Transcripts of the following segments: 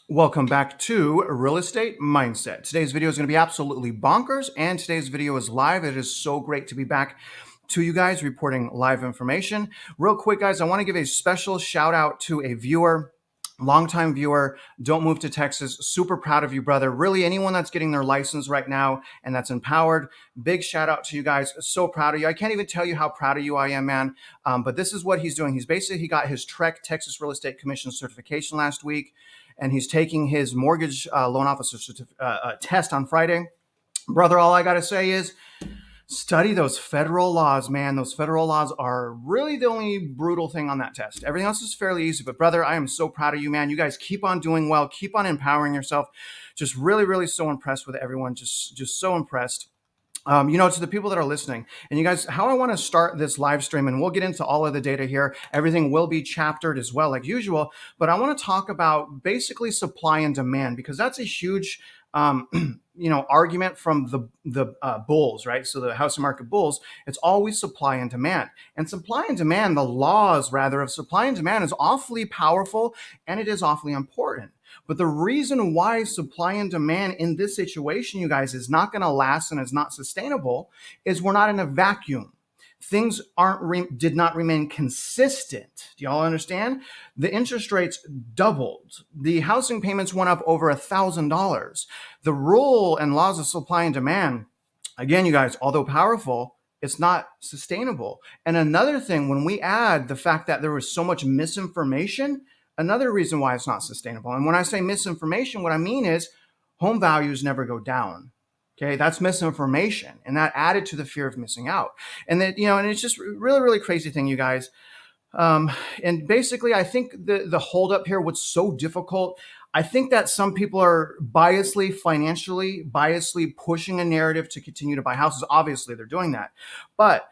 Welcome back to Real Estate Mindset. Today's video is going to be absolutely bonkers, and today's video is live. It is so great to be back to you guys reporting live information. Real quick, guys, I want to give a special shout out to a viewer. Longtime viewer, don't move to Texas. Super proud of you, brother. Really, anyone that's getting their license right now and that's empowered, big shout out to you guys. So proud of you. I can't even tell you how proud of you I am, man. But this is what he's doing. He got his TREC, Texas Real Estate Commission certification last week, and he's taking his mortgage loan officer test on Friday. Brother, all I got to say is study those federal laws, man. Those federal laws are really the only brutal thing on that test. Everything else is fairly easy. But brother, I am so proud of you, man. You guys keep on doing well. Keep on empowering yourself. Just really, really so impressed with everyone. Just so impressed. To the people that are listening, and you guys, how I want to start this live stream, and we'll get into all of the data here. Everything will be chaptered as well, like usual. But I want to talk about basically supply and demand, because that's a huge argument from the bulls, right? So the housing market bulls, it's always supply and demand. And supply and demand, the laws rather of supply and demand, is awfully powerful, and it is awfully important. But the reason why supply and demand in this situation, you guys, is not going to last and is not sustainable is we're not in a vacuum. Things did not remain consistent. Do y'all understand? The interest rates doubled. The housing payments went up over $1,000. The rule and laws of supply and demand, again, you guys, although powerful, it's not sustainable. And another thing, when we add the fact that there was so much misinformation, another reason why it's not sustainable. And when I say misinformation, what I mean is home values never go down. Okay, that's misinformation, and that added to the fear of missing out. And that, and it's just really, really crazy thing, you guys. And basically, I think the holdup here, what's so difficult, I think that some people are financially pushing a narrative to continue to buy houses. Obviously, they're doing that. But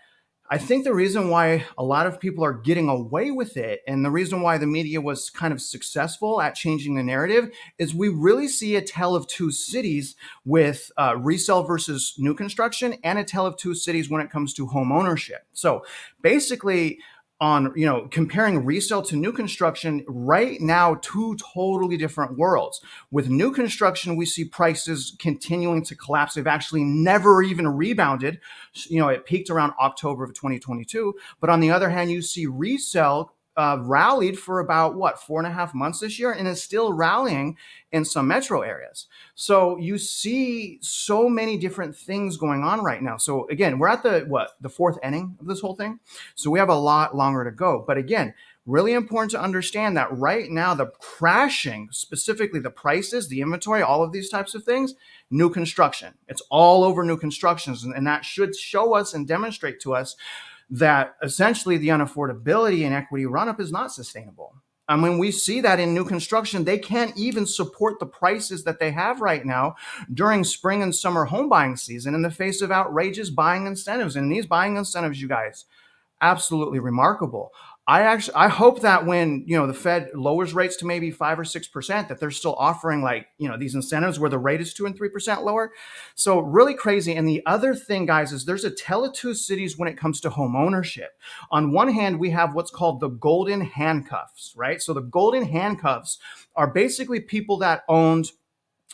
I think the reason why a lot of people are getting away with it, and the reason why the media was kind of successful at changing the narrative, is we really see a tale of two cities with resale versus new construction, and a tale of two cities when it comes to home ownership. So basically, on comparing resale to new construction, right now, two totally different worlds. With new construction, we see prices continuing to collapse. They've actually never even rebounded. It peaked around October of 2022. But on the other hand, you see resale rallied for about 4.5 months this year, and is still rallying in some metro areas. So you see so many different things going on right now. So again, we're at the fourth inning of this whole thing. So we have a lot longer to go. But again, really important to understand that right now, the crashing, specifically the prices, the inventory, all of these types of things, new construction. It's all over new constructions. And that should show us and demonstrate to us that essentially the unaffordability and equity run-up is not sustainable. I mean, we see that in new construction, they can't even support the prices that they have right now during spring and summer home buying season in the face of outrageous buying incentives. And these buying incentives, you guys, absolutely remarkable. I hope that when the Fed lowers rates to maybe 5 or 6%, that they're still offering these incentives where the rate is 2 and 3% lower. So really crazy. And the other thing, guys, is there's a tale of two cities when it comes to home ownership. On one hand, we have what's called the golden handcuffs, right? So the golden handcuffs are basically people that owned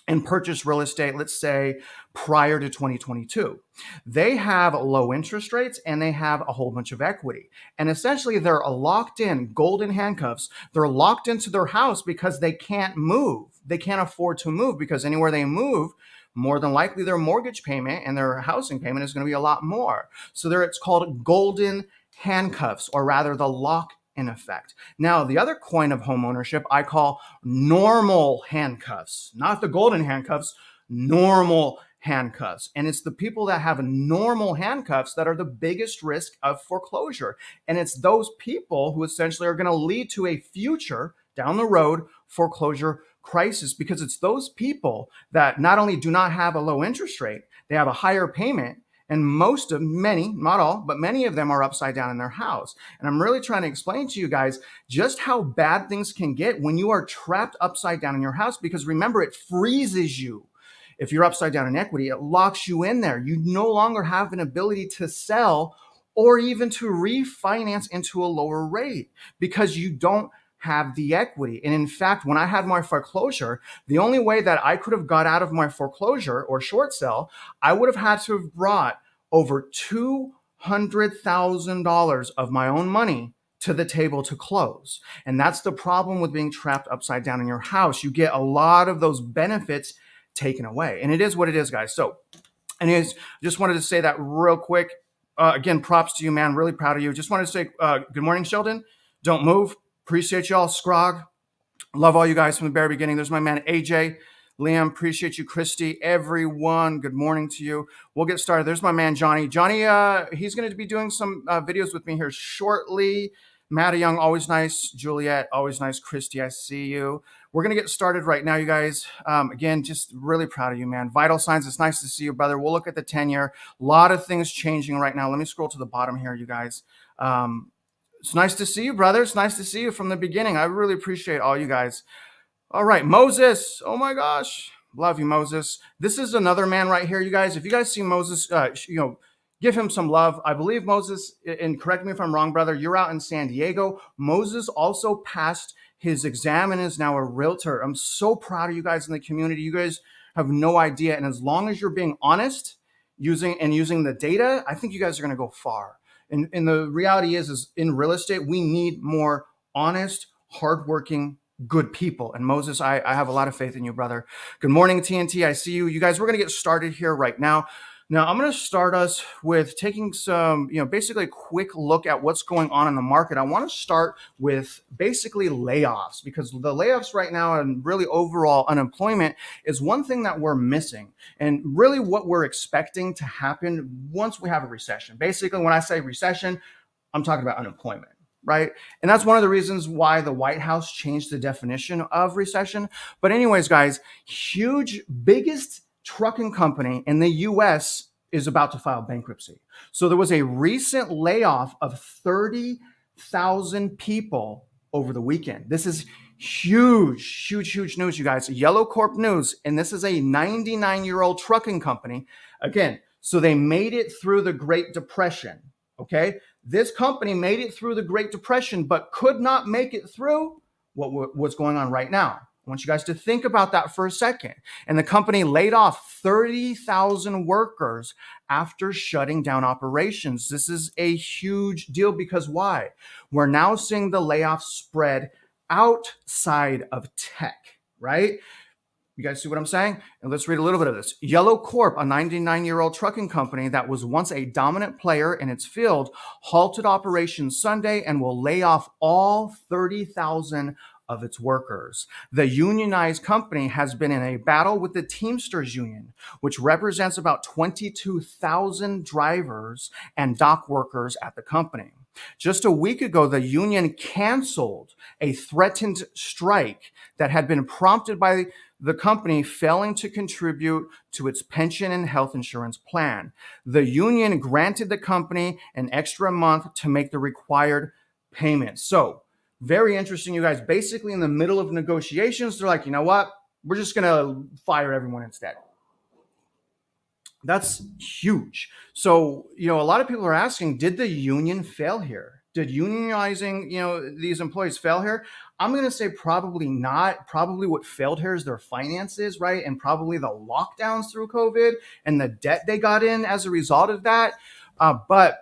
and purchased real estate, let's say, prior to 2022. They have low interest rates and they have a whole bunch of equity. And essentially, they're locked in, golden handcuffs. They're locked into their house because they can't move. They can't afford to move, because anywhere they move, more than likely their mortgage payment and their housing payment is going to be a lot more. So it's called golden handcuffs, or rather the lock in effect. Now, the other coin of home ownership I call normal handcuffs, not the golden handcuffs, normal handcuffs. And it's the people that have normal handcuffs that are the biggest risk of foreclosure. And it's those people who essentially are going to lead to a future down the road foreclosure crisis, because it's those people that not only do not have a low interest rate, they have a higher payment. And many, not all, but many of them are upside down in their house. And I'm really trying to explain to you guys just how bad things can get when you are trapped upside down in your house. Because remember, it freezes you. If you're upside down in equity, it locks you in there. You no longer have an ability to sell or even to refinance into a lower rate, because you don't have the equity. And in fact, when I had my foreclosure, the only way that I could have got out of my foreclosure or short sale, I would have had to have brought over $200,000 of my own money to the table to close. And that's the problem with being trapped upside down in your house. You get a lot of those benefits taken away. And it is what it is, guys. So anyways, just wanted to say that real quick. Again, props to you, man. Really proud of you. Just wanted to say good morning, Sheldon. Don't move. Appreciate y'all. Scrog. Love all you guys from the very beginning. There's my man, AJ. Liam, appreciate you. Christy, everyone, good morning to you. We'll get started. There's my man, Johnny. Johnny, he's going to be doing some videos with me here shortly. Maddie Young, always nice. Juliet, always nice. Christy, I see you. We're going to get started right now, you guys. Again, just really proud of you, man. Vital signs, it's nice to see you, brother. We'll look at the 10-year. A lot of things changing right now. Let me scroll to the bottom here, you guys. It's nice to see you, brother. It's nice to see you from the beginning. I really appreciate all you guys. All right, Moses. Oh my gosh. Love you, Moses. This is another man right here, you guys. If you guys see Moses, give him some love. I believe Moses, and correct me if I'm wrong, brother, you're out in San Diego. Moses also passed his exam and is now a realtor. I'm so proud of you guys in the community. You guys have no idea. And as long as you're being honest using the data, I think you guys are going to go far. And the reality is in real estate, we need more honest, hardworking, good people. And Moses, I have a lot of faith in you, brother. Good morning, TNT. I see you. You guys, we're going to get started here right now. Now, I'm going to start us with taking some, basically a quick look at what's going on in the market. I want to start with basically layoffs, because the layoffs right now and really overall unemployment is one thing that we're missing, and really what we're expecting to happen once we have a recession. Basically, when I say recession, I'm talking about unemployment. Right. And that's one of the reasons why the White House changed the definition of recession. But anyways, guys, biggest trucking company in the US is about to file bankruptcy. So there was a recent layoff of 30,000 people over the weekend. This is huge news, you guys. Yellow Corp News. And this is a 99-year-old trucking company. Again, so they made it through the Great Depression. Okay. This company made it through the Great Depression, but could not make it through what's going on right now. I want you guys to think about that for a second. And the company laid off 30,000 workers after shutting down operations. This is a huge deal because why? We're now seeing the layoffs spread outside of tech, right? You guys see what I'm saying? And let's read a little bit of this. Yellow Corp, a 99-year-old trucking company that was once a dominant player in its field, halted operations Sunday and will lay off all 30,000 of its workers. The unionized company has been in a battle with the Teamsters Union, which represents about 22,000 drivers and dock workers at the company. Just a week ago, the union canceled a threatened strike that had been prompted by the company failing to contribute to its pension and health insurance plan. The union granted the company an extra month to make the required payments. So, very interesting, you guys. Basically, in the middle of negotiations, they're like, you know what? We're just going to fire everyone instead. That's huge. So, a lot of people are asking, did the union fail here? Did unionizing, these employees fail here? I'm going to say probably not. Probably what failed here is their finances, right? And probably the lockdowns through COVID and the debt they got in as a result of that. But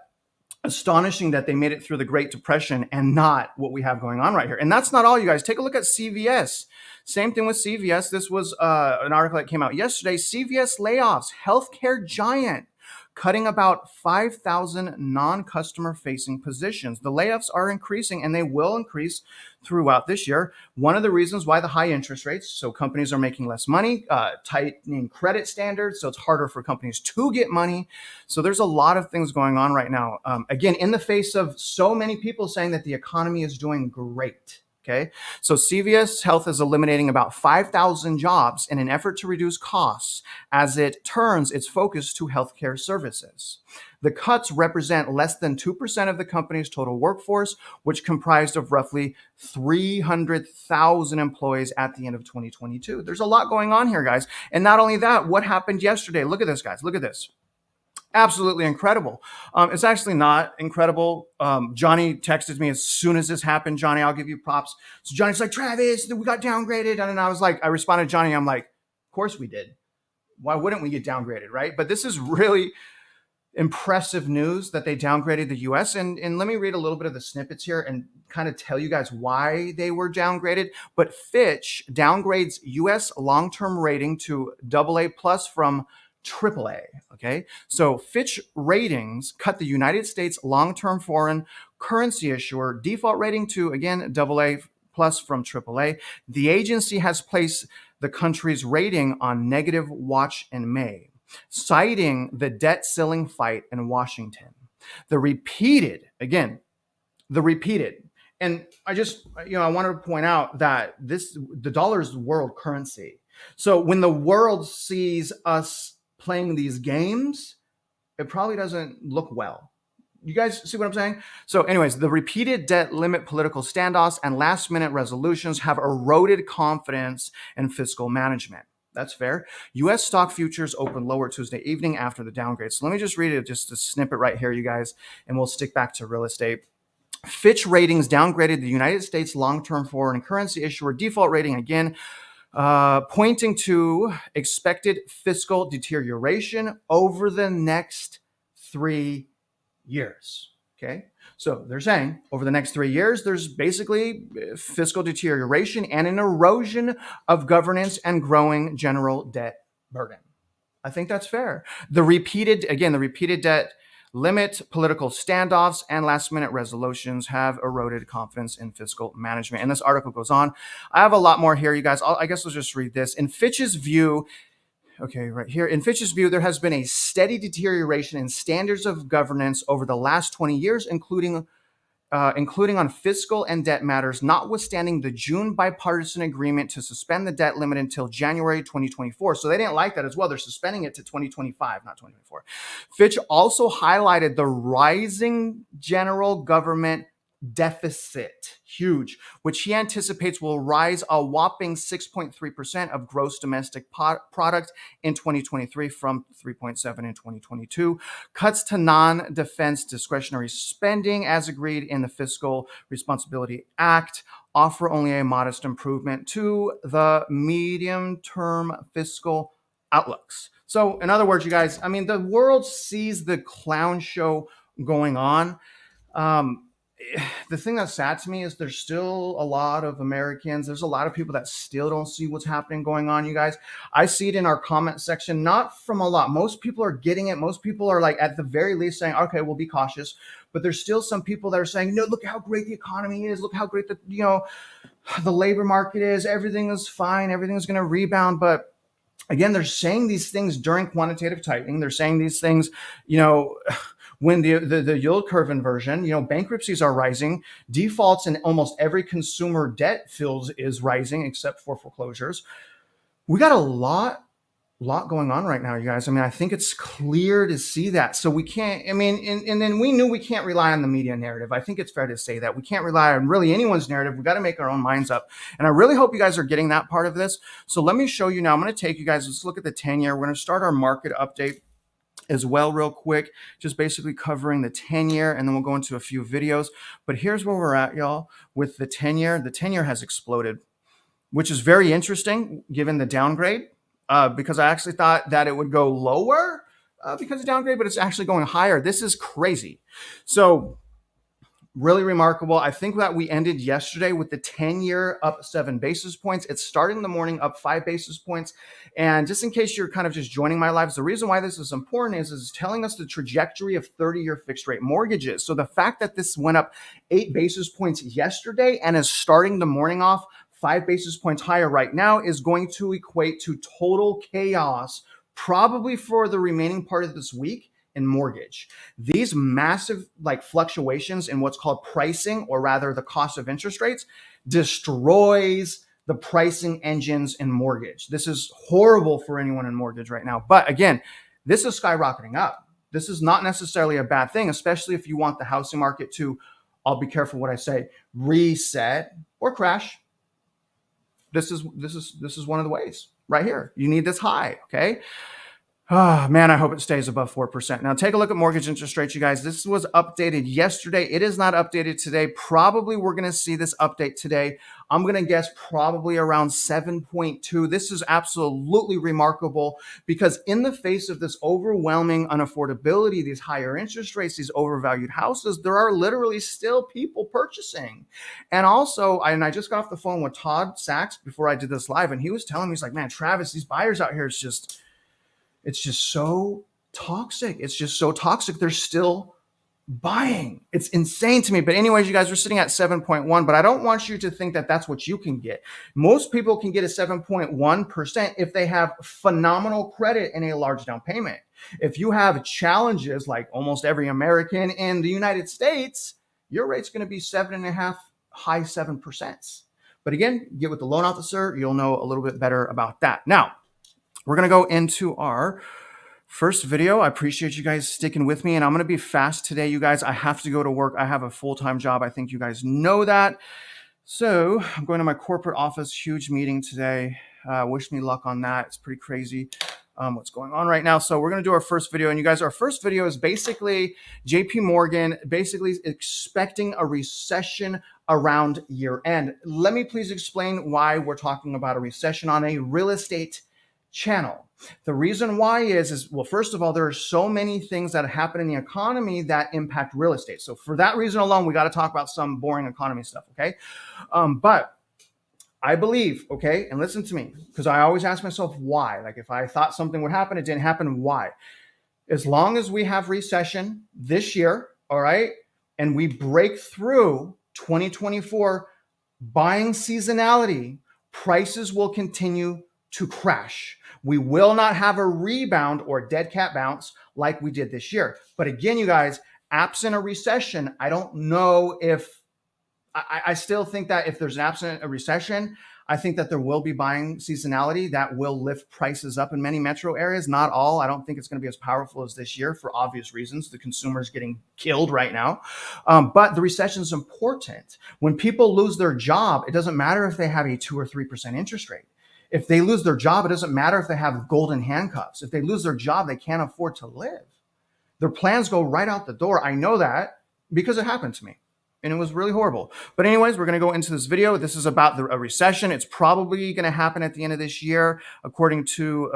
astonishing that they made it through the Great Depression and not what we have going on right here. And that's not all, you guys. Take a look at CVS. Same thing with CVS. This was an article that came out yesterday. CVS layoffs, healthcare giant, cutting about 5,000 non-customer facing positions. The layoffs are increasing and they will increase throughout this year. One of the reasons why the high interest rates, so companies are making less money, tightening credit standards, so it's harder for companies to get money. So there's a lot of things going on right now. Again, in the face of so many people saying that the economy is doing great. Okay, so CVS Health is eliminating about 5,000 jobs in an effort to reduce costs as it turns its focus to healthcare services. The cuts represent less than 2% of the company's total workforce, which comprised of roughly 300,000 employees at the end of 2022. There's a lot going on here, guys. And not only that, what happened yesterday? Look at this, guys. Look at this. Absolutely incredible. It's actually not incredible. Johnny texted me as soon as this happened. Johnny, I'll give you props. So Johnny's like, Travis, we got downgraded. And I was like, I responded to Johnny. I'm like, of course we did. Why wouldn't we get downgraded, right? But this is really impressive news that they downgraded the US. And let me read a little bit of the snippets here and kind of tell you guys why they were downgraded. But Fitch downgrades US long-term rating to AA plus from AAA. Okay. So Fitch Ratings cut the United States long-term foreign currency issuer default rating to, again, AA plus from AAA. The agency has placed the country's rating on negative watch in May, citing the debt ceiling fight in Washington. The repeated, and I want to point out that the dollar is the world currency. So when the world sees us playing these games, it probably doesn't look well. You guys see what I'm saying? So anyways, the repeated debt limit political standoffs and last minute resolutions have eroded confidence in fiscal management. That's fair. U.S. stock futures opened lower Tuesday evening after the downgrade. So let me just read it, just a snippet right here, you guys, and we'll stick back to real estate. Fitch Ratings downgraded the United States long-term foreign currency issuer default rating again, pointing to expected fiscal deterioration over the next 3 years. Okay. So they're saying over the next 3 years, there's basically fiscal deterioration and an erosion of governance and growing general debt burden. I think that's fair. The repeated debt limit, political standoffs, and last minute resolutions have eroded confidence in fiscal management. And this article goes on. I have a lot more here, you guys. I guess we'll just read this. In Fitch's view, okay, right here. In Fitch's view, there has been a steady deterioration in standards of governance over the last 20 years, including on fiscal and debt matters, notwithstanding the June bipartisan agreement to suspend the debt limit until January 2024. So they didn't like that as well. They're suspending it to 2025, not 2024. Fitch also highlighted the rising general government deficit, huge, which he anticipates will rise a whopping 6.3% of gross domestic product in 2023 from 3.7 in 2022. Cuts to non-defense discretionary spending, as agreed in the Fiscal Responsibility Act, offer only a modest improvement to the medium-term fiscal outlooks. So, in other words, you guys, I mean, the world sees the clown show going on. The thing that's sad to me is there's still a lot of Americans. There's a lot of people that still don't see what's happening going on, you guys. I see it in our comment section, not from a lot. Most people are getting it. Most people are like, at the very least saying, okay, we'll be cautious. But there's still some people that are saying, no, look how great the economy is. Look how great the labor market is. Everything is fine. Everything's going to rebound. But again, they're saying these things during quantitative tightening. They're saying these things, when the yield curve inversion, bankruptcies are rising, defaults in almost every consumer debt field is rising except for foreclosures. We got a lot going on right now, you guys. I mean, I think it's clear to see that. So we can't, and then we knew we can't rely on the media narrative. I think it's fair to say that we can't rely on really anyone's narrative. We got to make our own minds up. And I really hope you guys are getting that part of this. So let me show you now. I'm going to take you guys, let's look at the 10-year. We're going to start our market update as well real quick, just basically covering the 10-year, and then we'll go into a few videos. But here's where we're at, y'all, with the 10-year. The 10-year has exploded, which is very interesting given the downgrade, because I actually thought that it would go lower because of downgrade, but it's actually going higher. This is crazy. So really remarkable. I think that we ended yesterday with the 10-year up 7 basis points. It started in the morning up 5 basis points. And just in case you're kind of just joining my lives, the reason why this is important is telling us the trajectory of 30-year fixed rate mortgages. So the fact that this went up 8 basis points yesterday and is starting the morning off 5 basis points higher right now is going to equate to total chaos, probably for the remaining part of this week in mortgage. These massive fluctuations in what's called pricing, or rather the cost of interest rates, destroys the pricing engines in mortgage. This is horrible for anyone in mortgage right now. But again, this is skyrocketing up. This is not necessarily a bad thing, especially if you want the housing market to, I'll be careful what I say, reset or crash. This is one of the ways right here. You need this high, okay? Oh, man, I hope it stays above 4%. Now, take a look at mortgage interest rates, you guys. This was updated yesterday. It is not updated today. Probably we're going to see this update today. I'm going to guess probably around 7.2. This is absolutely remarkable because in the face of this overwhelming unaffordability, these higher interest rates, these overvalued houses, there are literally still people purchasing. And also, I just got off the phone with Todd Sachs before I did this live, and he was telling me, he's like, man, Travis, these buyers out here, it's just so toxic. It's just so toxic. They're still buying. It's insane to me. But anyways, you guys are sitting at 7.1, but I don't want you to think that that's what you can get. Most people can get a 7.1% if they have phenomenal credit and a large down payment. If you have challenges like almost every American in the United States, your rate's going to be 7.5, high 7%. But again, get with the loan officer. You'll know a little bit better about that. Now, we're going to go into our first video. I appreciate you guys sticking with me, and I'm going to be fast today, you guys. I have to go to work. I have a full-time job. I think you guys know that. So I'm going to my corporate office, huge meeting today. Wish me luck on that. It's pretty crazy what's going on right now. So we're going to do our first video, and you guys, our first video is basically JP Morgan basically expecting a recession around year end. Let me please explain why we're talking about a recession on a real estate channel. The reason why is well, first of all, there are so many things that happen in the economy that impact real estate. So for that reason alone, we got to talk about some boring economy stuff, okay? But I believe, okay, and listen to me, because I always ask myself why. Like if I thought something would happen, it didn't happen, why? As long as we have recession this year, all right, and we break through 2024 buying seasonality, prices will continue to crash. We will not have a rebound or dead cat bounce like we did this year. But again, you guys, absent a recession, I don't know if I still think that if there's an absent a recession, I think that there will be buying seasonality that will lift prices up in many metro areas. Not all. I don't think it's going to be as powerful as this year for obvious reasons. The consumer is getting killed right now. But the recession is important. When people lose their job, it doesn't matter if they have a 2 or 3% interest rate. If they lose their job, it doesn't matter if they have golden handcuffs. If they lose their job, they can't afford to live. Their plans go right out the door. I know that because it happened to me. And it was really horrible. But anyways, we're going to go into this video. This is about a recession. It's probably going to happen at the end of this year, according to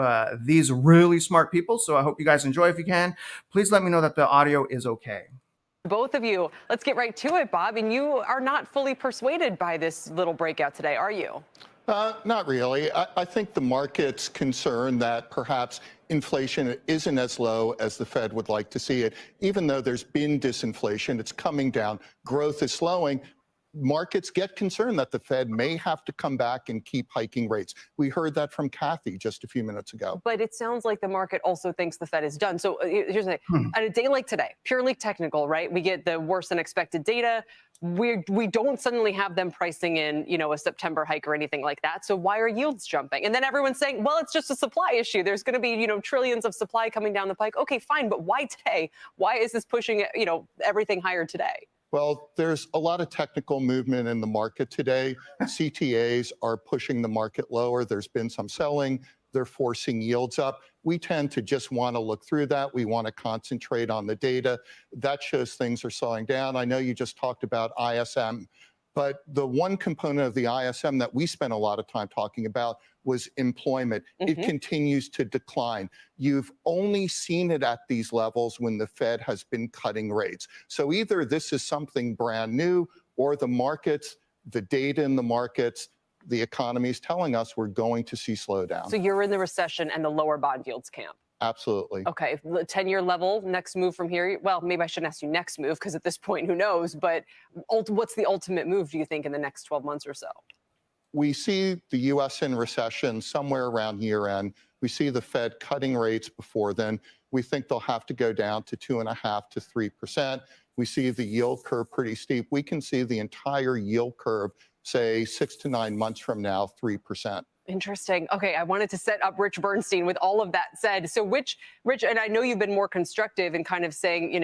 these really smart people. So I hope you guys enjoy. If you can, please let me know that the audio is okay. Both of you, let's get right to it, Bob. And you are not fully persuaded by this little breakout today, are you? Not really. I think the market's concerned that perhaps inflation isn't as low as the Fed would like to see it. Even though there's been disinflation, it's coming down. Growth is slowing. Markets get concerned that the Fed may have to come back and keep hiking rates. We heard that from Kathy just a few minutes ago. But it sounds like the market also thinks the Fed is done. So here's the thing. On a day like today, purely technical, right? We get the worse than expected data. We don't suddenly have them pricing in, a September hike or anything like that. So why are yields jumping? And then everyone's saying, well, it's just a supply issue. There's going to be, trillions of supply coming down the pike. Okay, fine. But why today? Why is this pushing, everything higher today? Well, there's a lot of technical movement in the market today. CTAs are pushing the market lower. There's been some selling. They're forcing yields up. We tend to just want to look through that. We want to concentrate on the data. That shows things are slowing down. I know you just talked about ISM, but the one component of the ISM that we spent a lot of time talking about was employment. It continues to decline. You've only seen it at these levels when the Fed has been cutting rates. So either this is something brand new, or the markets, the data in the markets, the economy is telling us we're going to see slowdown. So you're in the recession and the lower bond yields camp. Absolutely. Okay, 10-year level, next move from here. Well, maybe I shouldn't ask you next move because at this point, who knows? But what's the ultimate move, do you think, in the next 12 months or so? We see the U.S. in recession somewhere around year end. We see the Fed cutting rates before then. We think they'll have to go down to 2.5% to 3%. We see the yield curve pretty steep. We can see the entire yield curve, say 6 to 9 months from now, 3%. Interesting. Okay, I wanted to set up Rich Bernstein with all of that said. So Rich, and I know you've been more constructive in kind of saying,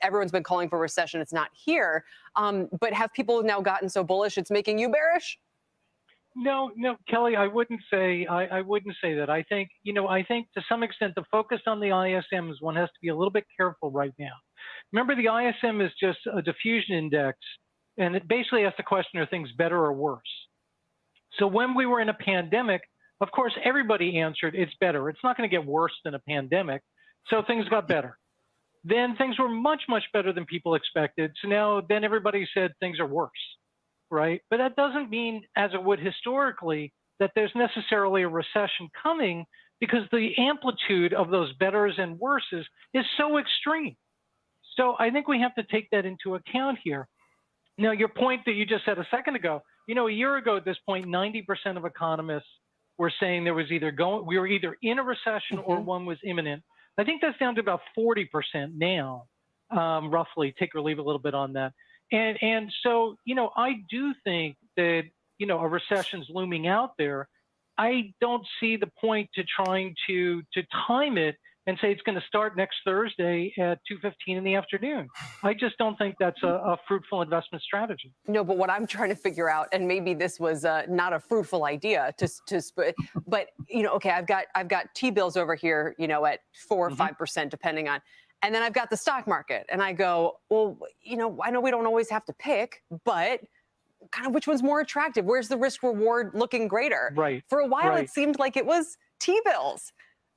everyone's been calling for a recession. It's not here. But have people now gotten so bullish it's making you bearish? No, no, Kelly, I wouldn't say I wouldn't say that. I think, I think to some extent the focus on the ISMs, one has to be a little bit careful right now. Remember, the ISM is just a diffusion index, and it basically asks the question, are things better or worse? So when we were in a pandemic, of course, everybody answered it's better. It's not going to get worse than a pandemic. So things got better. Then things were much, much better than people expected. So now then everybody said things are worse, right? But that doesn't mean, as it would historically, that there's necessarily a recession coming, because the amplitude of those betters and worses is so extreme. So I think we have to take that into account here. Now, your point that you just said a second ago, a year ago at this point, 90% of economists were saying we were either in a recession or one was imminent. I think that's down to about 40% now, roughly, take or leave a little bit on that. And so, I do think that, a recession's looming out there. I don't see the point to trying to time it and say it's going to start next Thursday at 2:15 in the afternoon. I just don't think that's a fruitful investment strategy. No, but what I'm trying to figure out, and maybe this was not a fruitful idea, but okay, I've got T-bills over here, at 4 or 5%, depending on, and then I've got the stock market, and I go, well, I know we don't always have to pick, but kind of which one's more attractive? Where's the risk reward looking greater? Right. For a while, it seemed like it was T-bills.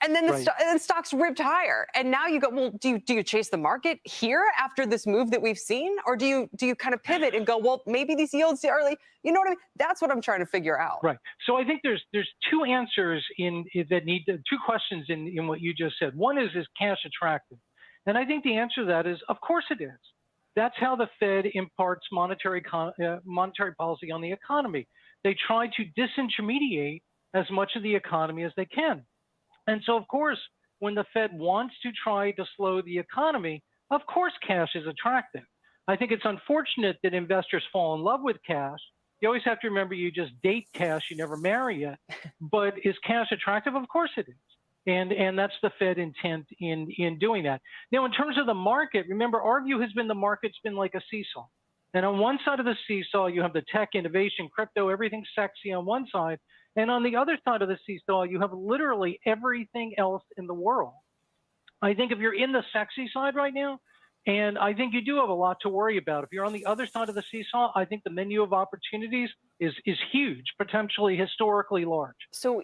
And then the stocks ripped higher, and now you go, well, do you chase the market here after this move that we've seen, or do you kind of pivot and go, well, maybe these yields are early? You know what I mean? That's what I'm trying to figure out. Right. So I think there's two answers two questions in what you just said. One is cash attractive, and I think the answer to that is, of course it is. That's how the Fed imparts monetary policy on the economy. They try to disintermediate as much of the economy as they can. And so, of course, when the Fed wants to try to slow the economy, of course, cash is attractive. I think it's unfortunate that investors fall in love with cash. You always have to remember you just date cash, you never marry it. But is cash attractive? Of course it is. And that's the Fed intent in doing that. Now, in terms of the market, remember, our view has been the market's been like a seesaw. And on one side of the seesaw, you have the tech, innovation, crypto, everything sexy on one side. And on the other side of the seesaw, you have literally everything else in the world. I think if you're in the sexy side right now, and I think you do have a lot to worry about. If you're on the other side of the seesaw, I think the menu of opportunities is huge, potentially historically large. So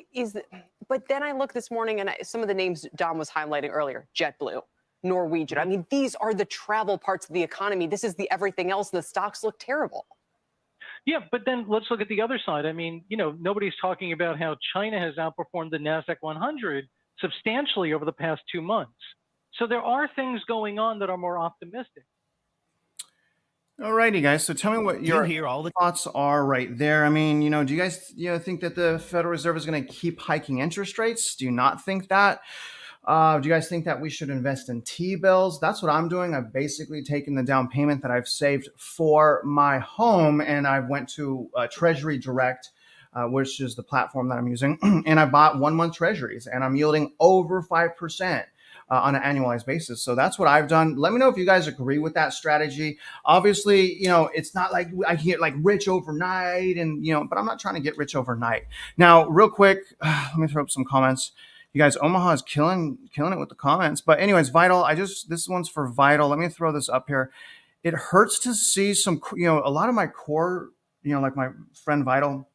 but then I look this morning and some of the names Don was highlighting earlier, JetBlue, Norwegian. I mean, these are the travel parts of the economy. This is the everything else. And the stocks look terrible. Yeah, but then let's look at the other side. I mean, nobody's talking about how China has outperformed the NASDAQ 100 substantially over the past 2 months. So there are things going on that are more optimistic. All righty, guys. So tell me what your thoughts are right there. I mean, do you guys think that the Federal Reserve is going to keep hiking interest rates? Do you not think that? Do you guys think that we should invest in T-bills? That's what I'm doing. I've basically taken the down payment that I've saved for my home, and I went to Treasury Direct, which is the platform that I'm using, and I bought 1 month treasuries, and I'm yielding over 5%. On an annualized basis. So that's what I've done. Let me know if you guys agree with that strategy. Obviously, it's not like I can get like rich overnight and, but I'm not trying to get rich overnight. Now, real quick, let me throw up some comments. You guys, Omaha is killing it with the comments. But anyways, Vital, this one's for Vital. Let me throw this up here. It hurts to see some, a lot of my core, like my friend Vital,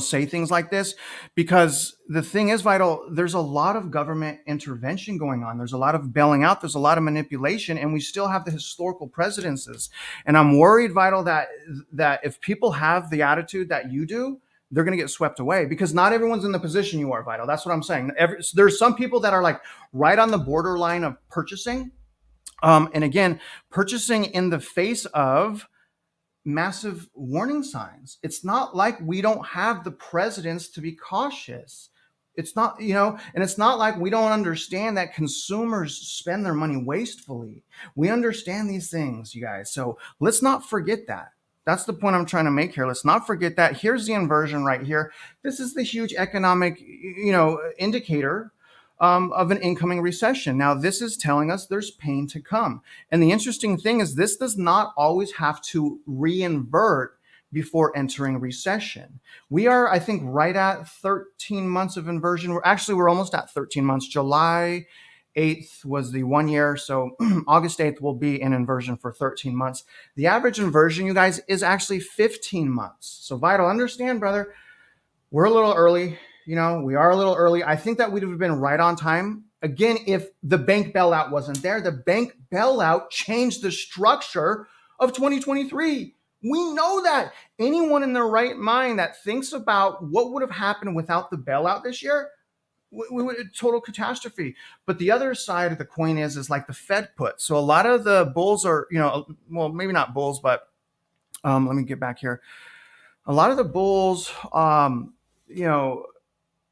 say things like this, because the thing is, Vital, there's a lot of government intervention going on. There's a lot of bailing out. There's a lot of manipulation, and we still have the historical precedences. And I'm worried, Vital, that if people have the attitude that you do, they're going to get swept away, because not everyone's in the position you are, Vital. That's what I'm saying. There's some people that are like right on the borderline of purchasing. And again, purchasing in the face of massive warning signs. It's not like we don't have the precedents to be cautious. It's not, and it's not like we don't understand that consumers spend their money wastefully. We understand these things, you guys. So let's not forget that. That's the point I'm trying to make here. Let's not forget that. Here's the inversion right here. This is the huge economic, indicator of an incoming recession. Now, this is telling us there's pain to come. And the interesting thing is this does not always have to reinvert before entering recession. We are, I think, right at 13 months of inversion. We're almost at 13 months. July 8th was the 1 year. So August 8th will be in inversion for 13 months. The average inversion, you guys, is actually 15 months. So Vital, understand, brother, we're a little early. We are a little early. I think that we'd have been right on time. Again, if the bank bailout wasn't there, the bank bailout changed the structure of 2023. We know that. Anyone in their right mind that thinks about what would have happened without the bailout this year, total catastrophe. But the other side of the coin is like the Fed put. So a lot of the bulls are, well, maybe not bulls, but let me get back here. A lot of the bulls,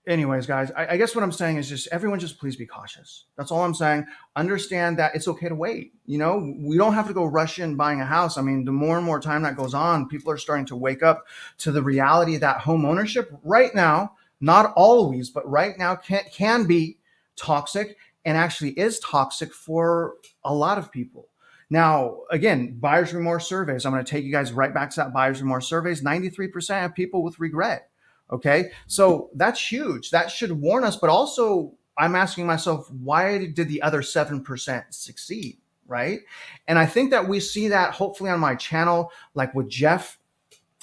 anyways, guys, I guess what I'm saying is just everyone just please be cautious. That's all I'm saying. Understand that it's okay to wait. We don't have to go rush in buying a house. I mean, the more and more time that goes on, people are starting to wake up to the reality that home ownership right now, not always, but right now can be toxic and actually is toxic for a lot of people. Now, again, buyer's remorse surveys. I'm going to take you guys right back to that buyer's remorse surveys. 93% of people with regret. Okay, so that's huge. That should warn us. But also, I'm asking myself, why did the other 7% succeed? Right. And I think that we see that hopefully on my channel, like with Jeff.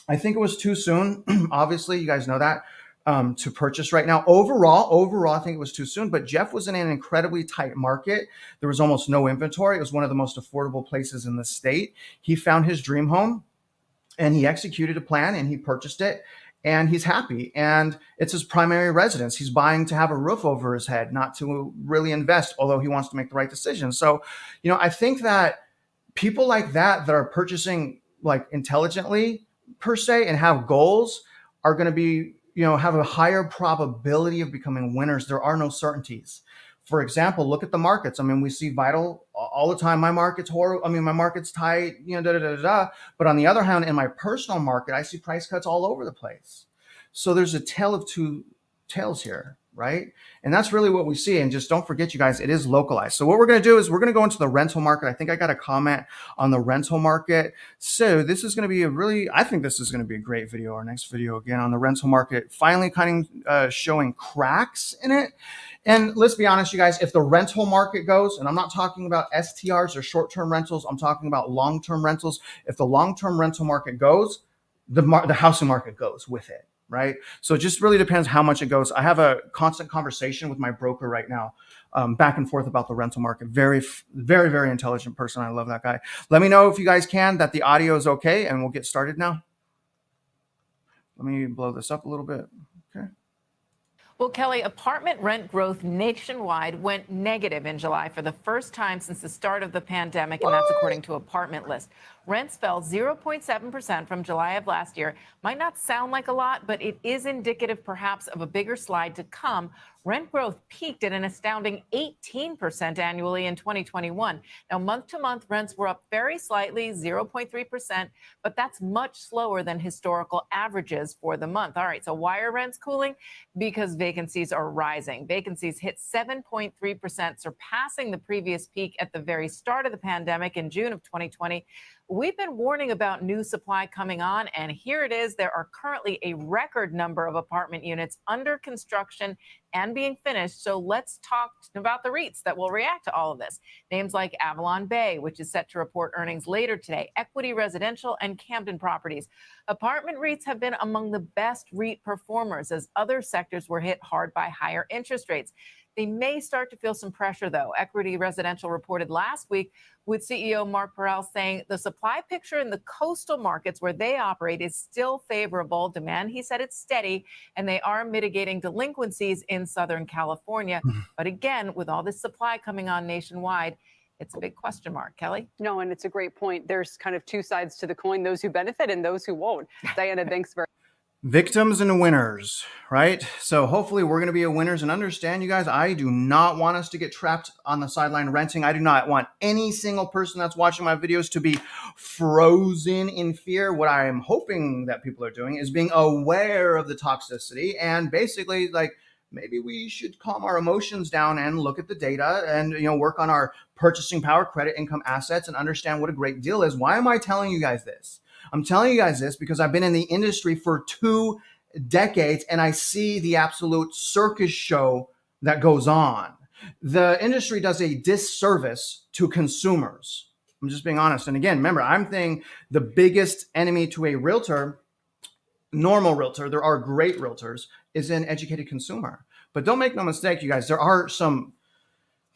I think it was too soon. Obviously, you guys know that. To purchase right now. Overall, I think it was too soon, but Jeff was in an incredibly tight market. There was almost no inventory. It was one of the most affordable places in the state. He found his dream home and he executed a plan and he purchased it and he's happy. And it's his primary residence. He's buying to have a roof over his head, not to really invest, although he wants to make the right decision. So, I think that people like that are purchasing like intelligently per se and have goals are going to be, have a higher probability of becoming winners. There are no certainties. For example, look at the markets. I mean, we see Vital all the time. My market's horrible. I mean, my market's tight, But on the other hand, in my personal market, I see price cuts all over the place. So there's a tale of two tales here, right? And that's really what we see. And just don't forget, you guys, it is localized. So what we're going to do is we're going to go into the rental market. I think I got a comment on the rental market. So this is going to be I think this is going to be a great video. Our next video again on the rental market, finally kind of showing cracks in it. And let's be honest, you guys, if the rental market goes, and I'm not talking about STRs or short-term rentals, I'm talking about long-term rentals. If the long-term rental market goes, the housing market goes with it. Right. So it just really depends how much it goes. I have a constant conversation with my broker right now, back and forth about the rental market. Very, very, very intelligent person. I love that guy. Let me know if you guys can that the audio is okay and we'll get started now. Let me blow this up a little bit. Okay. Well, Kelly, apartment rent growth nationwide went negative in July for the first time since the start of the pandemic, and that's according to Apartment List. Rents fell 0.7% from July of last year. Might not sound like a lot, but it is indicative perhaps of a bigger slide to come. Rent growth peaked at an astounding 18% annually in 2021. Now, month to month, rents were up very slightly, 0.3%, but that's much slower than historical averages for the month. All right, so why are rents cooling? Because vacancies are rising. Vacancies hit 7.3%, surpassing the previous peak at the very start of the pandemic in June of 2020. We've been warning about new supply coming on, and here it is. There are currently a record number of apartment units under construction and being finished. So let's talk about the REITs that will react to all of this. Names like Avalon Bay, which is set to report earnings later today, Equity Residential, and Camden Properties. Apartment REITs have been among the best REIT performers as other sectors were hit hard by higher interest rates. They may start to feel some pressure, though. Equity Residential reported last week with CEO Mark Burrell saying the supply picture in the coastal markets where they operate is still favorable. Demand, he said, it's steady, and they are mitigating delinquencies in Southern California. But again, with all this supply coming on nationwide, it's a big question mark. Kelly? No, and it's a great point. There's kind of two sides to the coin, those who benefit and those who won't. Diana, thanks very much. Victims and winners, right? So hopefully we're going to be a winners, and understand, you guys, I do not want us to get trapped on the sideline renting. I do not want any single person that's watching my videos to be frozen in fear. What I am hoping that people are doing is being aware of the toxicity and basically like, maybe we should calm our emotions down and look at the data and, work on our purchasing power, credit, income, assets, and understand what a great deal is. Why am I telling you guys this? I'm telling you guys this because I've been in the industry for 2 decades and I see the absolute circus show that goes on. The industry does a disservice to consumers. I'm just being honest. And again, remember, I'm saying the biggest enemy to a realtor, normal realtor, there are great realtors, is an educated consumer. But don't make no mistake, you guys, there are some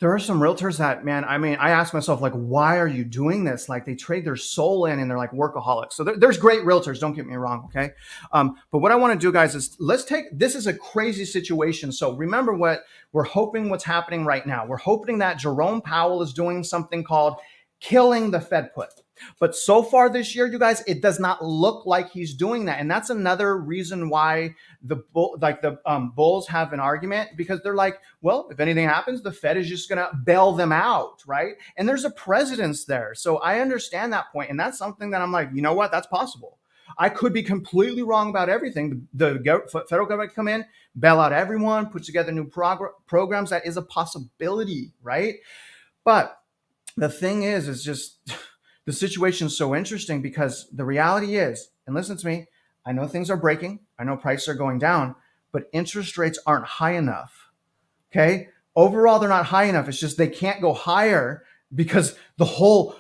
realtors that, man, I mean, I ask myself, like, why are you doing this? Like, they trade their soul in and they're like workaholics. So there's great realtors, don't get me wrong, okay? But what I want to do, guys, is this is a crazy situation. So remember what's happening right now. We're hoping that Jerome Powell is doing something called killing the Fed put. But so far this year, you guys, it does not look like he's doing that. And that's another reason why the bulls have an argument, because they're like, well, if anything happens, the Fed is just going to bail them out, right? And there's a precedence there. So I understand that point. And that's something that I'm like, you know what? That's possible. I could be completely wrong about everything. The federal government come in, bail out everyone, put together new programs. That is a possibility, right? But the thing is just the situation is so interesting because the reality is, and listen to me, I know things are breaking. I know prices are going down, but interest rates aren't high enough. Okay. Overall, they're not high enough. It's just they can't go higher because the whole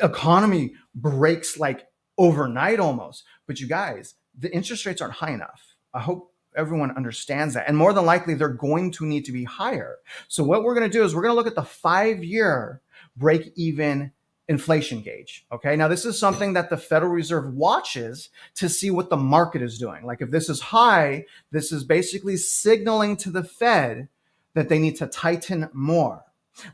economy breaks like overnight almost. But you guys, the interest rates aren't high enough. I hope everyone understands that. And more than likely, they're going to need to be higher. So what we're going to do is we're going to look at the 5-year break-even inflation gauge. Okay. Now, this is something that the Federal Reserve watches to see what the market is doing. Like if this is high, this is basically signaling to the Fed that they need to tighten more.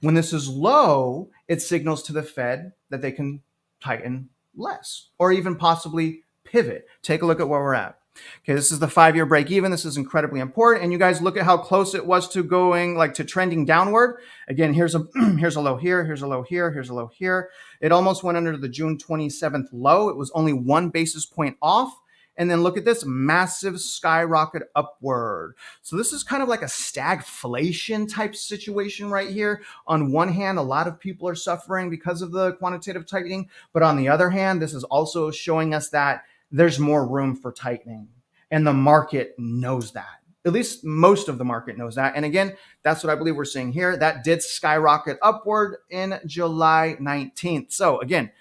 When this is low, it signals to the Fed that they can tighten less or even possibly pivot. Take a look at where we're at. Okay, this is the 5-year break even. This is incredibly important. And you guys look at how close it was to going like to trending downward. Again, here's a here's a low here, here's a low here, here's a low here. It almost went under the June 27th low. It was only 1 basis point off. And then look at this massive skyrocket upward. So this is kind of like a stagflation type situation right here. On one hand, a lot of people are suffering because of the quantitative tightening. But on the other hand, this is also showing us that there's more room for tightening. And the market knows that. At least most of the market knows that. And again, that's what I believe we're seeing here. That did skyrocket upward in July 19th. So again,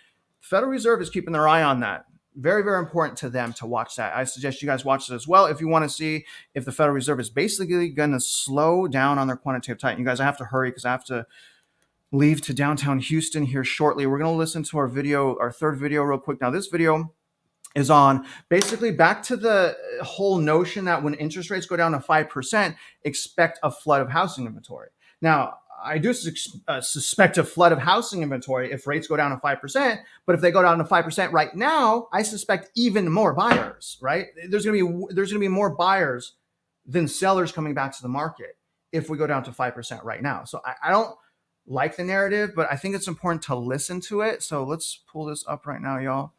the Federal Reserve is keeping their eye on that. Very, very important to them to watch that. I suggest you guys watch it as well if you want to see if the Federal Reserve is basically going to slow down on their quantitative tightening. You guys, I have to hurry because I have to leave to downtown Houston here shortly. We're going to listen to our third video real quick. Now, this video is on basically back to the whole notion that when interest rates go down to 5%, expect a flood of housing inventory. Now, I do suspect a flood of housing inventory if rates go down to 5%, but if they go down to 5% right now, I suspect even more buyers, right? There's going to be more buyers than sellers coming back to the market if we go down to 5% right now. So I don't like the narrative, but I think it's important to listen to it. So let's pull this up right now, y'all.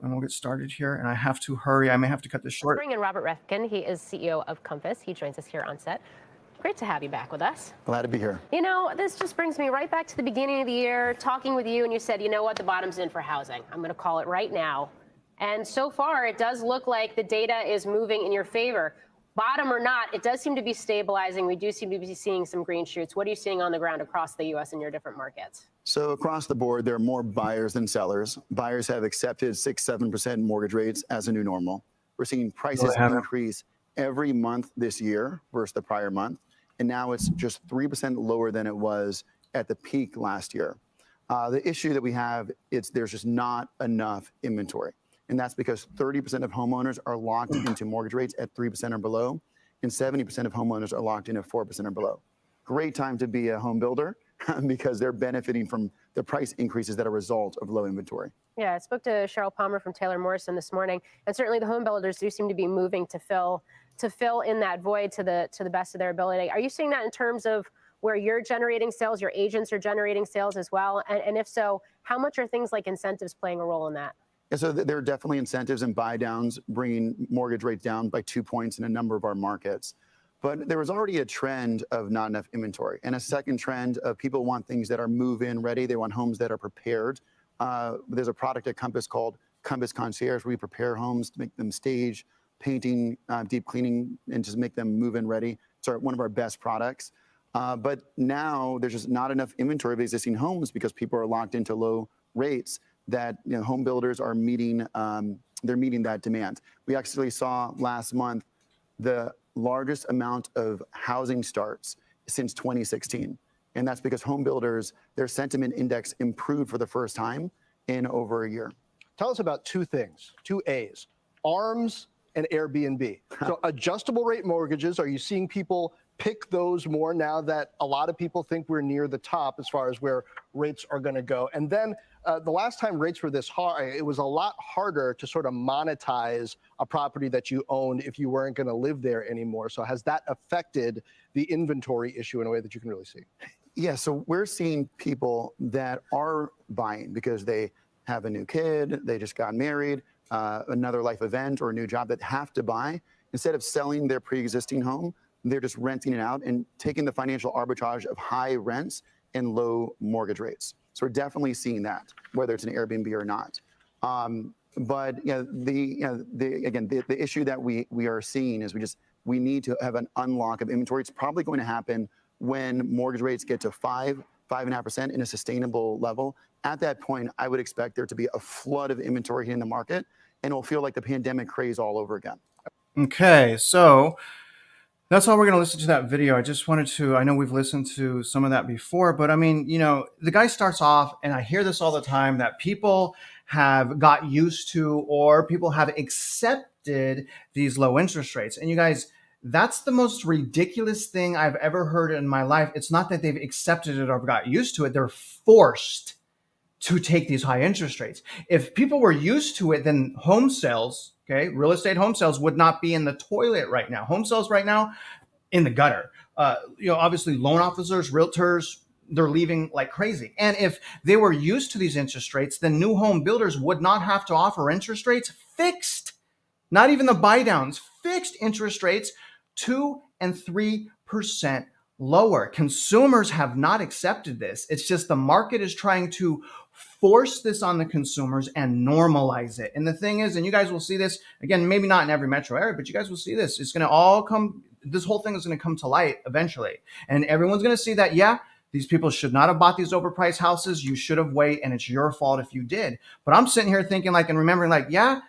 And we'll get started here. And I have to hurry. I may have to cut this short. Let's bring in Robert Refkin. He is CEO of Compass. He joins us here on set. Great to have you back with us. Glad to be here. You know, this just brings me right back to the beginning of the year, talking with you, and you said, you know what, the bottom's in for housing. I'm going to call it right now. And so far, it does look like the data is moving in your favor. Bottom or not, it does seem to be stabilizing. We do seem to be seeing some green shoots. What are you seeing on the ground across the U.S. in your different markets? So across the board, there are more buyers than sellers. Buyers have accepted 6-7% mortgage rates as a new normal. We're seeing prices increase every month this year versus the prior month. And now it's just 3% lower than it was at the peak last year. The issue that we have is there's just not enough inventory. And that's because 30% of homeowners are locked into mortgage rates at 3% or below, and 70% of homeowners are locked in at 4% or below. Great time to be a home builder because they're benefiting from the price increases that are a result of low inventory. Yeah, I spoke to Cheryl Palmer from Taylor Morrison this morning, and certainly the home builders do seem to be moving to fill in that void to the best of their ability. Are you seeing that in terms of where you're generating sales, your agents are generating sales as well? And if so, how much are things like incentives playing a role in that? Yeah, so there are definitely incentives and buy downs bringing mortgage rates down by 2 points in a number of our markets. But there was already a trend of not enough inventory, and a second trend of people want things that are move-in ready. They want homes that are prepared. There's a product at Compass called Compass Concierge, where we prepare homes to make them stage, painting, deep cleaning, and just make them move-in ready. It's one of our best products. But now there's just not enough inventory of existing homes because people are locked into low rates that home builders are meeting. They're meeting that demand. We actually saw last month the largest amount of housing starts since 2016. And that's because home builders, their sentiment index improved for the first time in over a year. Tell us about two things, two A's, ARMs and Airbnb. So adjustable rate mortgages, are you seeing people pick those more now that a lot of people think we're near the top as far as where rates are going to go? And then the last time rates were this high, it was a lot harder to sort of monetize a property that you owned if you weren't going to live there anymore. So has that affected the inventory issue in a way that you can really see? Yeah, so we're seeing people that are buying because they have a new kid, they just got married, another life event or a new job that have to buy. Instead of selling their pre-existing home, they're just renting it out and taking the financial arbitrage of high rents and low mortgage rates. So we're definitely seeing that, whether it's an Airbnb or not. But the issue that we are seeing is we need to have an unlock of inventory. It's probably going to happen when mortgage rates get to 5.5% in a sustainable level. At that point, I would expect there to be a flood of inventory in the market, and it'll feel like the pandemic craze all over again. Okay, so that's all we're going to listen to that video. I just wanted to, I know we've listened to some of that before, but I mean, the guy starts off, and I hear this all the time, that people have got used to or people have accepted these low interest rates. And you guys, that's the most ridiculous thing I've ever heard in my life. It's not that they've accepted it or got used to it. They're forced to take these high interest rates. If people were used to it, then home sales, okay, real estate home sales would not be in the toilet right now. Home sales right now in the gutter. Obviously loan officers, realtors, they're leaving like crazy. And if they were used to these interest rates, then new home builders would not have to offer interest rates fixed, not even the buy downs, fixed interest rates 2 and 3% lower. Consumers have not accepted this. It's just the market is trying to force this on the consumers and normalize it. And the thing is, and you guys will see this again, maybe not in every metro area, but you guys will see this. It's going to all come, this whole thing is going to come to light eventually. And everyone's going to see that, yeah, these people should not have bought these overpriced houses. You should have waited, and it's your fault if you did. But I'm sitting here thinking and remembering yeah,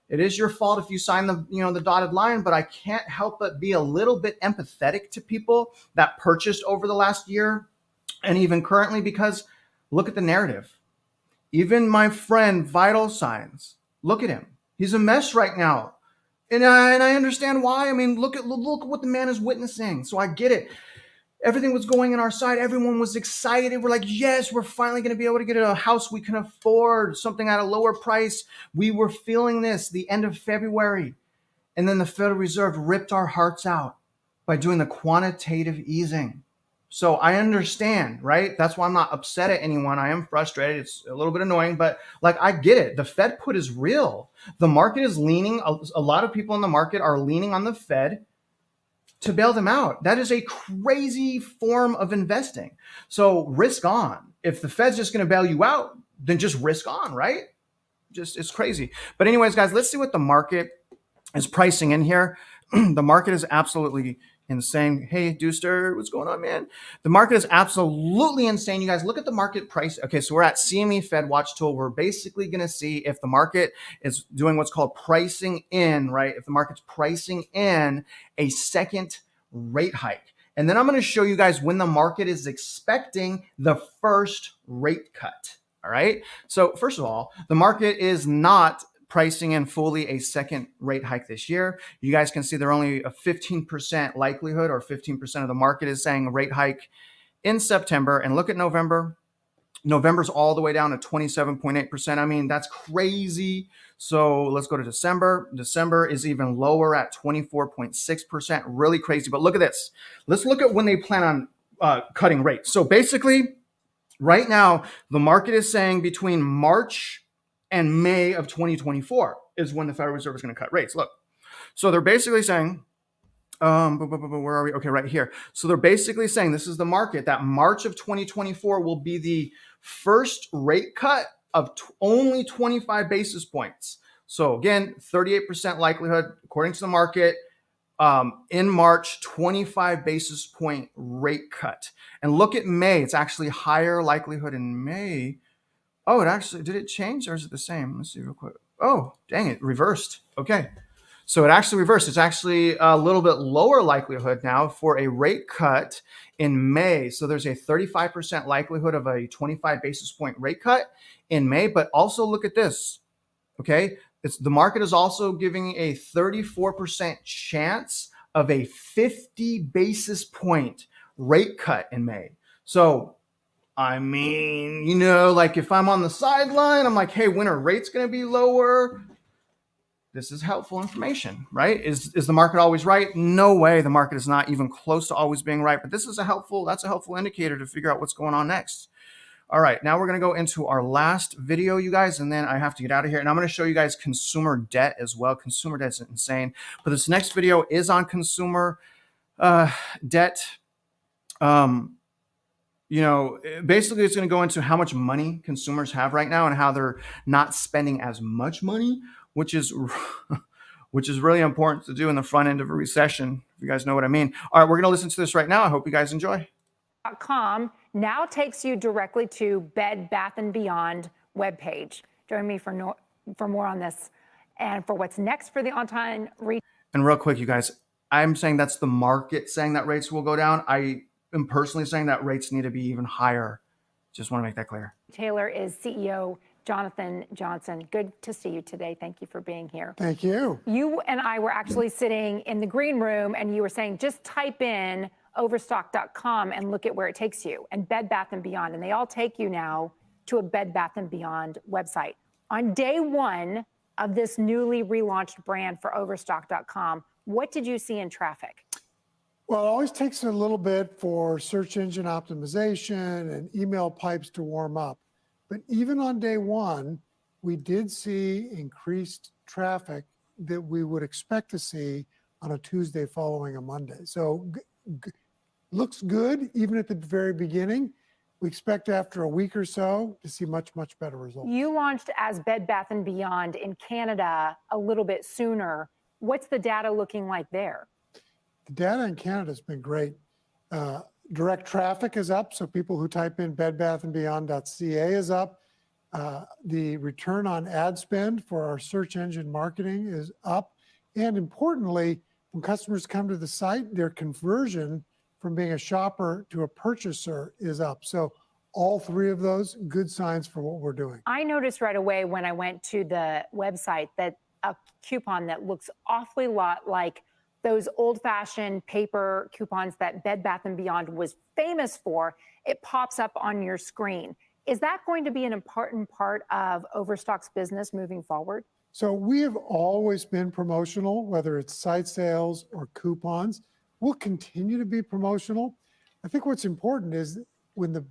it is your fault if you sign the dotted line, but I can't help but be a little bit empathetic to people that purchased over the last year and even currently, because look at the narrative. Even my friend Vital Signs, look at him. He's a mess right now. And I understand why. I mean, look at what the man is witnessing. So I get it. Everything was going in our side. Everyone was excited. We're like, yes, we're finally going to be able to get a house we can afford, something at a lower price. We were feeling this the end of February. And then the Federal Reserve ripped our hearts out by doing the quantitative easing. So I understand, right? That's why I'm not upset at anyone. I am frustrated. It's a little bit annoying, but I get it. The Fed put is real. The market is leaning. A lot of people in the market are leaning on the Fed to bail them out. That is a crazy form of investing. So risk on. If the Fed's just going to bail you out, then just risk on, right? It's crazy. But anyways, guys, let's see what the market is pricing in here. The market is absolutely insane. Hey, Deuster, what's going on, man? The market is absolutely insane. You guys, look at the market price. Okay, so we're at CME Fed Watch Tool. We're basically going to see if the market is doing what's called pricing in, right? If the market's pricing in a second rate hike. And then I'm going to show you guys when the market is expecting the first rate cut. All right. So first of all, the market is not pricing in fully a second rate hike this year. You guys can see they're only a 15% likelihood, or 15% of the market is saying a rate hike in September. And look at November. November's all the way down to 27.8%. I mean, that's crazy. So let's go to December. December is even lower at 24.6%. Really crazy. But look at this. Let's look at when they plan on cutting rates. So basically, right now, the market is saying between March and May of 2024 is when the Federal Reserve is going to cut rates. Look, so they're basically saying, where are we? Okay, right here. So they're basically saying, this is the market, that March of 2024 will be the first rate cut of only 25 basis points. So again, 38% likelihood, according to the market, in March, 25 basis point rate cut. And look at May. It's actually higher likelihood in May. Oh, it actually, did it change or is it the same? Let's see real quick. Oh, dang it, reversed. Okay. So it actually reversed. It's actually a little bit lower likelihood now for a rate cut in May. So there's a 35% likelihood of a 25 basis point rate cut in May. But also look at this. Okay. The market is also giving a 34% chance of a 50 basis point rate cut in May. So, I mean, you know, like if I'm on the sideline, I'm like, hey, when are rates going to be lower? This is helpful information, right? Is the market always right? No way. The market is not even close to always being right, but that's a helpful indicator to figure out what's going on next. All right, now we're going to go into our last video, you guys, and then I have to get out of here. And I'm going to show you guys consumer debt as well. Consumer debt is insane. But this next video is on consumer debt. You know, basically it's going to go into how much money consumers have right now and how they're not spending as much money, which is really important to do in the front end of a recession, if you guys know what I mean. All right, we're going to listen to this right now. I hope you guys enjoy. .com now takes you directly to Bed Bath & Beyond webpage. Join me for more on this and for what's next for the on-time retail. And real quick, you guys, I'm saying that's the market saying that rates will go down. I am personally saying that rates need to be even higher. Just want to make that clear. Taylor is CEO Jonathan Johnson. Good to see you today. Thank you for being here. Thank you. You and I were actually sitting in the green room and you were saying, just type in overstock.com and look at where it takes you, and Bed Bath & Beyond. And they all take you now to a Bed Bath & Beyond website. On day one of this newly relaunched brand for overstock.com, what did you see in traffic? Well, it always takes a little bit for search engine optimization and email pipes to warm up. But even on day one, we did see increased traffic that we would expect to see on a Tuesday following a Monday. So looks good, even at the very beginning. We expect after a week or so to see much, much better results. You launched as Bed Bath & Beyond in Canada a little bit sooner. What's the data looking like there? The data in Canada has been great. Direct traffic is up, so people who type in bedbathandbeyond.ca is up. The return on ad spend for our search engine marketing is up. And importantly, when customers come to the site, their conversion from being a shopper to a purchaser is up. So all three of those, good signs for what we're doing. I noticed right away when I went to the website that a coupon that looks awfully lot like those old-fashioned paper coupons that Bed Bath & Beyond was famous for, it pops up on your screen. Is that going to be an important part of Overstock's business moving forward? So we have always been promotional, whether it's site sales or coupons. We'll continue to be promotional. I think what's important is when the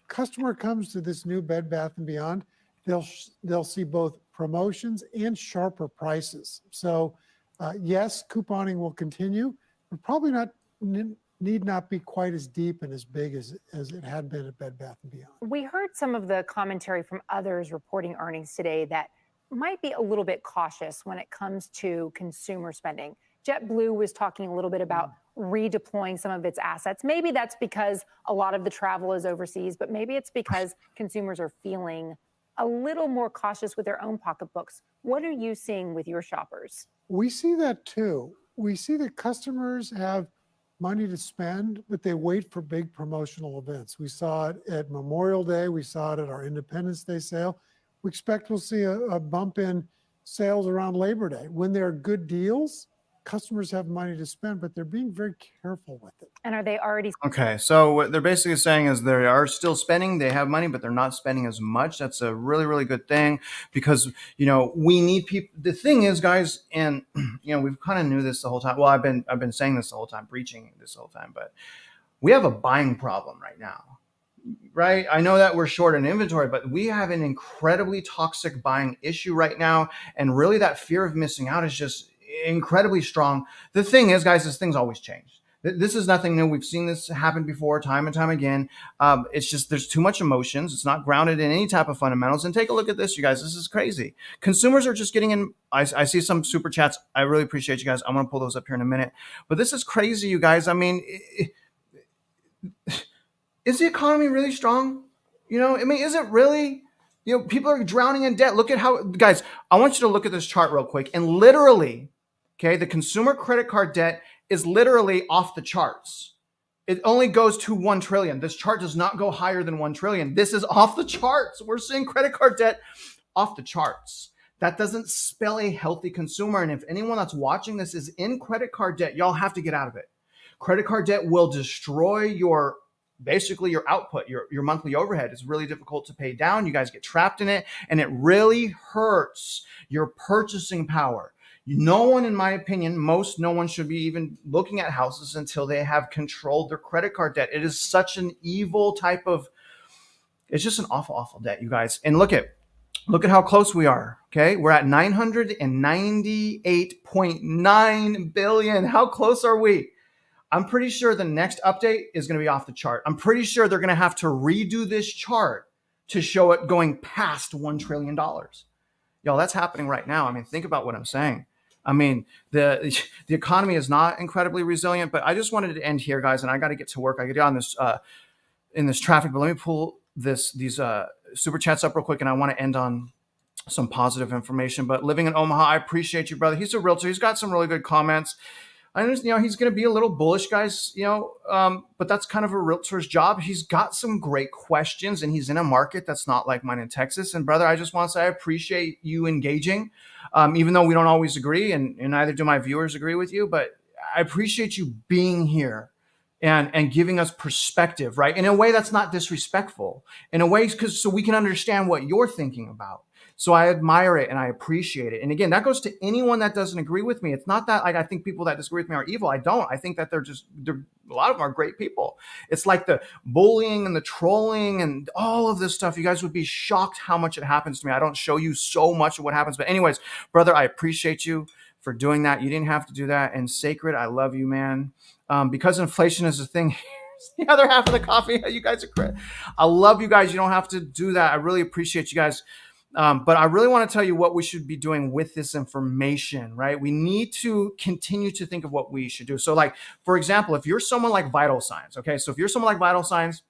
customer comes to this new Bed Bath & Beyond, they'll see both promotions and sharper prices. So yes, couponing will continue, but probably need not be quite as deep and as big as it had been at Bed Bath & Beyond. We heard some of the commentary from others reporting earnings today that might be a little bit cautious when it comes to consumer spending. JetBlue was talking a little bit about redeploying some of its assets. Maybe that's because a lot of the travel is overseas, but maybe it's because consumers are feeling a little more cautious with their own pocketbooks. What are you seeing with your shoppers? We see that too. We see that customers have money to spend, but they wait for big promotional events. We saw it at Memorial Day. We saw it at our Independence Day sale. We expect we'll see a bump in sales around Labor Day. When there are good deals, customers have money to spend, but they're being very careful with it. And are they already? Okay, so what they're basically saying is they are still spending, they have money, but they're not spending as much. That's a really, really good thing because, you know, we need people. The thing is, guys, and, you know, we've kind of knew this the whole time. Well, I've been saying this the whole time, preaching this the whole time, but we have a buying problem right now. Right? I know that we're short in inventory, but we have an incredibly toxic buying issue right now. And really that fear of missing out is just incredibly strong. The thing is, guys, things always change. This is nothing new. We've seen this happen before, time and time again. It's just there's too much emotions. It's not grounded in any type of fundamentals. And take a look at this, you guys. This is crazy. Consumers are just getting in. I see some super chats. I really appreciate you guys. I'm going to pull those up here in a minute. But this is crazy, you guys. I mean, is the economy really strong? You know, I mean, is it really? You know, people are drowning in debt. Look at how, guys, I want you to look at this chart real quick. And literally, okay, the consumer credit card debt is literally off the charts. It only goes to 1 trillion. This chart does not go higher than 1 trillion. This is off the charts. We're seeing credit card debt off the charts. That doesn't spell a healthy consumer. And if anyone that's watching this is in credit card debt, y'all have to get out of it. Credit card debt will destroy your basically your output, your monthly overhead is really difficult to pay down. You guys get trapped in it, and it really hurts your purchasing power. No one, in my opinion, no one should be even looking at houses until they have controlled their credit card debt. It is such an evil type of, it's just an awful, awful debt, you guys. And look at how close we are. Okay. We're at 998.9 billion. How close are we? I'm pretty sure the next update is going to be off the chart. I'm pretty sure they're going to have to redo this chart to show it going past $1 trillion. Y'all, that's happening right now. I mean, think about what I'm saying. I mean, the economy is not incredibly resilient, but I just wanted to end here, guys, and I got to get to work. I get on this in this traffic, but let me pull these super chats up real quick, and I want to end on some positive information. But living in Omaha, I appreciate you, brother. He's a realtor. He's got some really good comments. I understand, you know, he's going to be a little bullish, guys, you know, but that's kind of a realtor's job. He's got some great questions, and he's in a market that's not like mine in Texas. And brother, I just want to say I appreciate you engaging, even though we don't always agree, and neither do my viewers agree with you. But I appreciate you being here and giving us perspective, right? In a way that's not disrespectful, in a way so we can understand what you're thinking about. So I admire it and I appreciate it. And again, that goes to anyone that doesn't agree with me. It's not that like I think people that disagree with me are evil. I don't. I think that they're a lot of them are great people. It's like the bullying and the trolling and all of this stuff. You guys would be shocked how much it happens to me. I don't show you so much of what happens. But anyways, brother, I appreciate you for doing that. You didn't have to do that. And Sacred, I love you, man. Because inflation is a thing. The other half of the coffee, you guys are great. I love you guys. You don't have to do that. I really appreciate you guys. But I really want to tell you what we should be doing with this information, right? We need to continue to think of what we should do. So like, for example, if you're someone like Vital Signs, okay? So if you're someone like Vital Signs,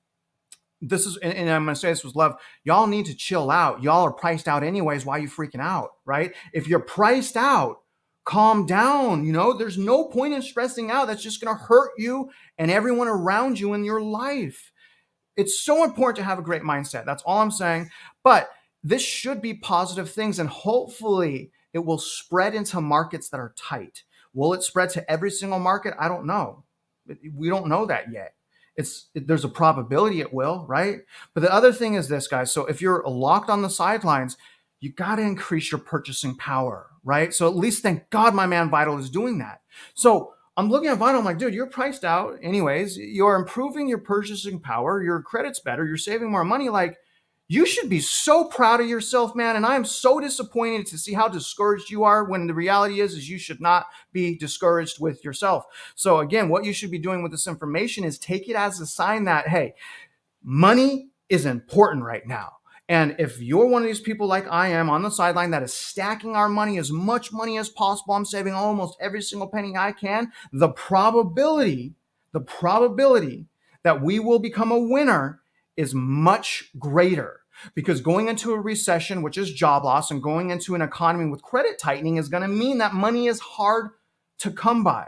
this is, and I'm going to say this with love, y'all need to chill out. Y'all are priced out anyways. Why are you freaking out, right? If you're priced out, calm down. You know, there's no point in stressing out. That's just going to hurt you and everyone around you in your life. It's so important to have a great mindset. That's all I'm saying. But this should be positive things, and hopefully it will spread into markets that are tight. Will it spread to every single market? I don't know. We don't know that yet. There's a probability it will, right? But the other thing is this, guys. So if you're locked on the sidelines, you got to increase your purchasing power, right? So at least thank God my man Vital is doing that. So I'm looking at Vital, I'm like, dude, you're priced out anyways. You're improving your purchasing power. Your credit's better. You're saving more money. Like, you should be so proud of yourself, man. And I am so disappointed to see how discouraged you are when the reality is you should not be discouraged with yourself. So again, what you should be doing with this information is take it as a sign that, hey, money is important right now. And if you're one of these people like I am on the sideline that is stacking our money, as much money as possible, I'm saving almost every single penny I can, the probability that we will become a winner is much greater. Because going into a recession, which is job loss, and going into an economy with credit tightening is going to mean that money is hard to come by.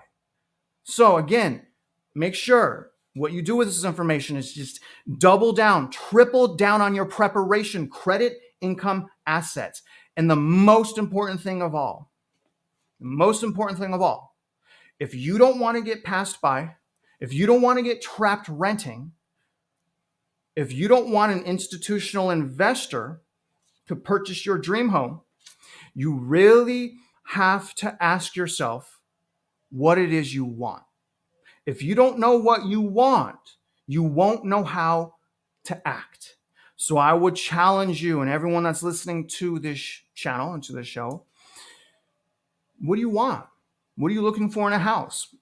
So again, make sure what you do with this information is just double down, triple down on your preparation, credit, income, assets. And the most important thing of all, if you don't want to get passed by, if you don't want to get trapped renting, if you don't want an institutional investor to purchase your dream home, you really have to ask yourself what it is you want. If you don't know what you want, you won't know how to act. So I would challenge you and everyone that's listening to this channel and to this show, what do you want? What are you looking for in a house?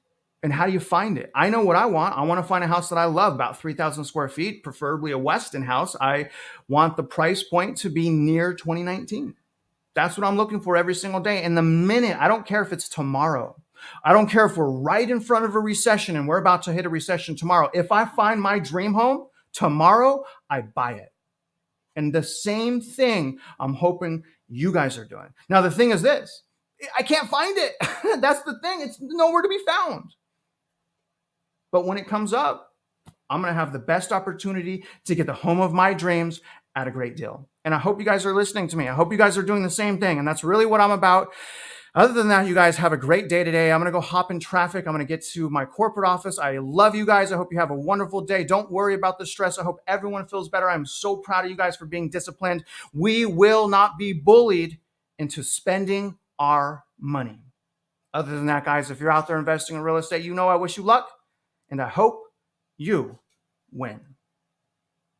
And how do you find it? I know what I want. I want to find a house that I love, about 3,000 square feet, preferably a Weston house. I want the price point to be near 2019. That's what I'm looking for every single day. And the minute, I don't care if it's tomorrow. I don't care if we're right in front of a recession and we're about to hit a recession tomorrow. If I find my dream home tomorrow, I buy it. And the same thing I'm hoping you guys are doing. Now, the thing is this, I can't find it. That's the thing. It's nowhere to be found. But when it comes up, I'm going to have the best opportunity to get the home of my dreams at a great deal. And I hope you guys are listening to me. I hope you guys are doing the same thing. And that's really what I'm about. Other than that, you guys have a great day today. I'm going to go hop in traffic. I'm going to get to my corporate office. I love you guys. I hope you have a wonderful day. Don't worry about the stress. I hope everyone feels better. I'm so proud of you guys for being disciplined. We will not be bullied into spending our money. Other than that, guys, if you're out there investing in real estate, you know I wish you luck. And I hope you win.